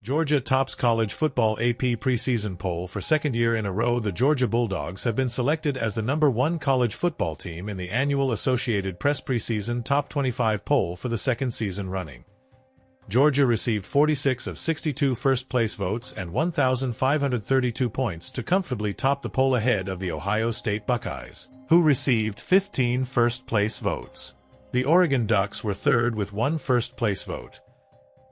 Georgia tops college football AP preseason poll for second year in a row. The Georgia Bulldogs have been selected as the #1 college football team in the annual Associated Press preseason top 25 poll for the second season running. Georgia received 46 of 62 first-place votes and 1,532 points to comfortably top the poll ahead of the Ohio State Buckeyes, who received 15 first-place votes. The Oregon Ducks were third with 1 first-place vote.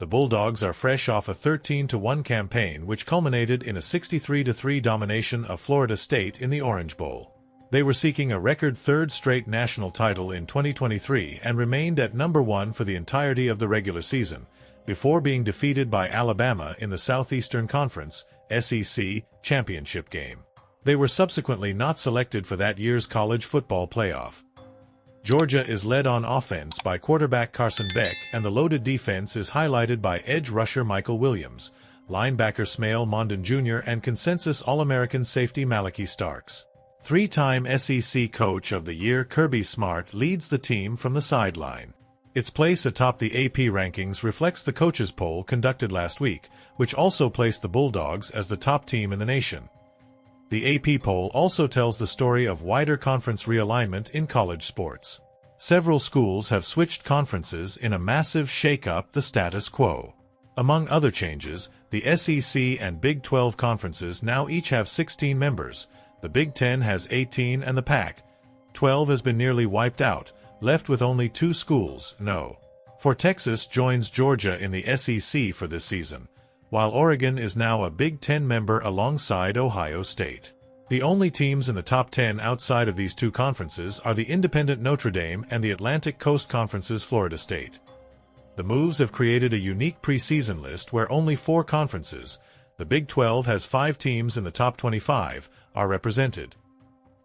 The Bulldogs are fresh off a 13-1 campaign which culminated in a 63-3 domination of Florida State in the Orange Bowl. They were seeking a record third straight national title in 2023 and remained at #1 for the entirety of the regular season, before being defeated by Alabama in the Southeastern Conference (SEC) championship game. They were subsequently not selected for that year's college football playoff. Georgia is led on offense by quarterback Carson Beck, and the loaded defense is highlighted by edge rusher Michael Williams, linebacker Smael Mondon Jr., and consensus All-American safety Malaki Starks. Three-time SEC Coach of the Year Kirby Smart leads the team from the sideline. Its place atop the AP rankings reflects the coaches' poll conducted last week, which also placed the Bulldogs as the top team in the nation. The AP poll also tells the story of wider conference realignment in college sports. Several schools have switched conferences in a massive shake-up the status quo. Among other changes, the SEC and Big 12 conferences now each have 16 members, the Big 10 has 18, and the Pac-12 has been nearly wiped out, left with only 2 schools. For Texas joins Georgia in the SEC for this season, while Oregon is now a Big 10 member alongside Ohio State. The only teams in the top 10 outside of these 2 conferences are the independent Notre Dame and the Atlantic Coast Conference's Florida State. The moves have created a unique preseason list where only 4 conferences, the Big 12 has 5 teams in the top 25, are represented.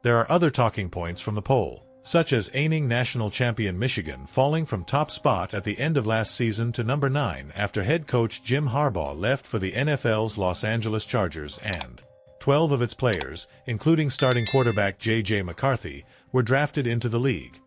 There are other talking points from the poll, such as reigning national champion Michigan falling from top spot at the end of last season to #9 after head coach Jim Harbaugh left for the NFL's Los Angeles Chargers, and 12 of its players, including starting quarterback J.J. McCarthy, were drafted into the league.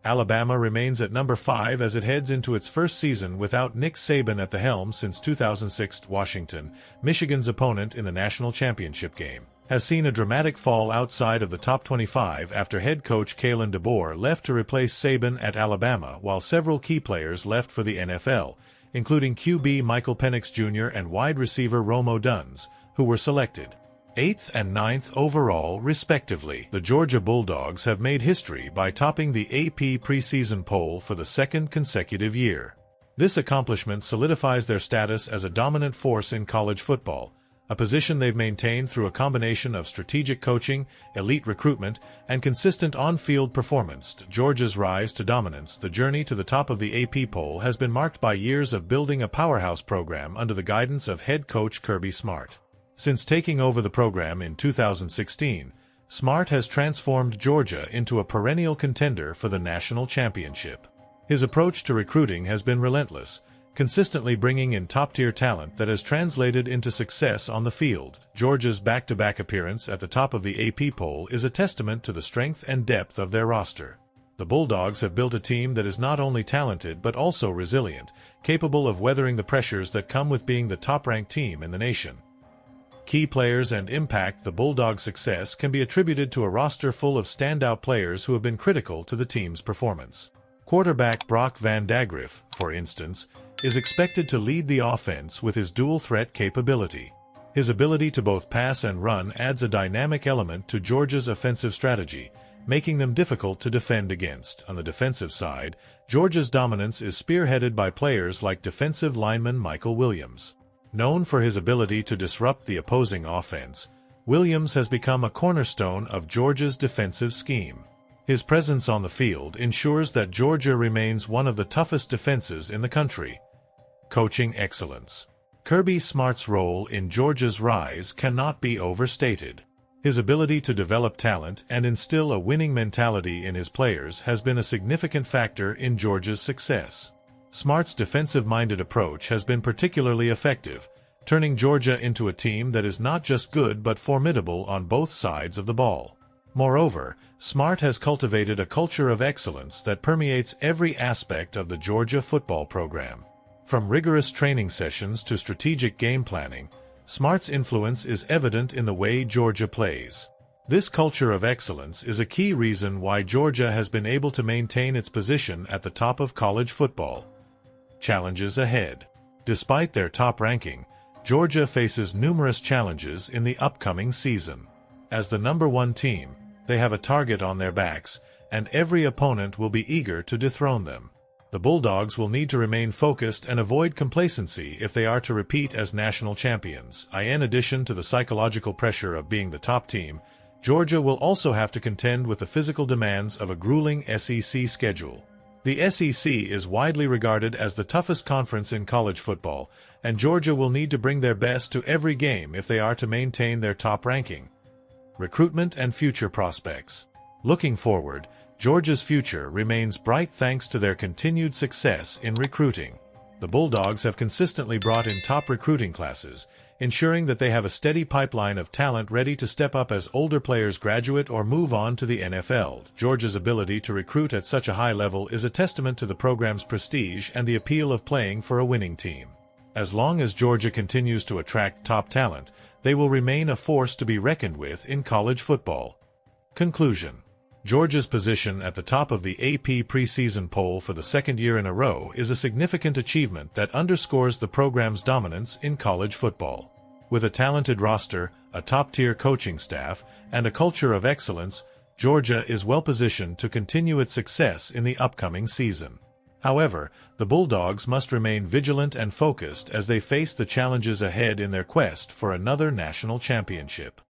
Alabama remains at #5 as it heads into its first season without Nick Saban at the helm since 2006. Washington, Michigan's opponent in the national championship game, has seen a dramatic fall outside of the top 25 after head coach Kalen DeBoer left to replace Saban at Alabama, while several key players left for the NFL, including QB Michael Penix Jr. and wide receiver Rome Odunze, who were selected 8th and 9th overall, respectively. The Georgia Bulldogs have made history by topping the AP preseason poll for the second consecutive year. This accomplishment solidifies their status as a dominant force in college football, a position they've maintained through a combination of strategic coaching, elite recruitment, and consistent on-field performance. Georgia's rise to dominance. The journey to the top of the AP poll has been marked by years of building a powerhouse program under the guidance of head coach Kirby Smart. Since taking over the program in 2016, Smart has transformed Georgia into a perennial contender for the national championship. His approach to recruiting has been relentless, consistently bringing in top-tier talent that has translated into success on the field. Georgia's back-to-back appearance at the top of the AP poll is a testament to the strength and depth of their roster. The Bulldogs have built a team that is not only talented but also resilient, capable of weathering the pressures that come with being the top-ranked team in the nation. Key players and impact. The Bulldogs' success can be attributed to a roster full of standout players who have been critical to the team's performance. Quarterback Brock Van Dagriff, for instance, is expected to lead the offense with his dual-threat capability. His ability to both pass and run adds a dynamic element to Georgia's offensive strategy, making them difficult to defend against. On the defensive side, Georgia's dominance is spearheaded by players like defensive lineman Michael Williams. Known for his ability to disrupt the opposing offense, Williams has become a cornerstone of Georgia's defensive scheme. His presence on the field ensures that Georgia remains one of the toughest defenses in the country. Coaching excellence. Kirby Smart's role in Georgia's rise cannot be overstated. His ability to develop talent and instill a winning mentality in his players has been a significant factor in Georgia's success. Smart's defensive-minded approach has been particularly effective, turning Georgia into a team that is not just good but formidable on both sides of the ball. Moreover, Smart has cultivated a culture of excellence that permeates every aspect of the Georgia football program. From rigorous training sessions to strategic game planning, Smart's influence is evident in the way Georgia plays. This culture of excellence is a key reason why Georgia has been able to maintain its position at the top of college football. Challenges ahead. Despite their top ranking, Georgia faces numerous challenges in the upcoming season. As the #1 team, they have a target on their backs, and every opponent will be eager to dethrone them. The Bulldogs will need to remain focused and avoid complacency if they are to repeat as national champions. In addition to the psychological pressure of being the top team, Georgia will also have to contend with the physical demands of a grueling SEC schedule. The SEC is widely regarded as the toughest conference in college football, and Georgia will need to bring their best to every game if they are to maintain their top ranking. Recruitment and future prospects. Looking forward, Georgia's future remains bright thanks to their continued success in recruiting. The Bulldogs have consistently brought in top recruiting classes, ensuring that they have a steady pipeline of talent ready to step up as older players graduate or move on to the NFL. Georgia's ability to recruit at such a high level is a testament to the program's prestige and the appeal of playing for a winning team. As long as Georgia continues to attract top talent, they will remain a force to be reckoned with in college football. Conclusion. Georgia's position at the top of the AP preseason poll for the second year in a row is a significant achievement that underscores the program's dominance in college football. With a talented roster, a top-tier coaching staff, and a culture of excellence, Georgia is well-positioned to continue its success in the upcoming season. However, the Bulldogs must remain vigilant and focused as they face the challenges ahead in their quest for another national championship.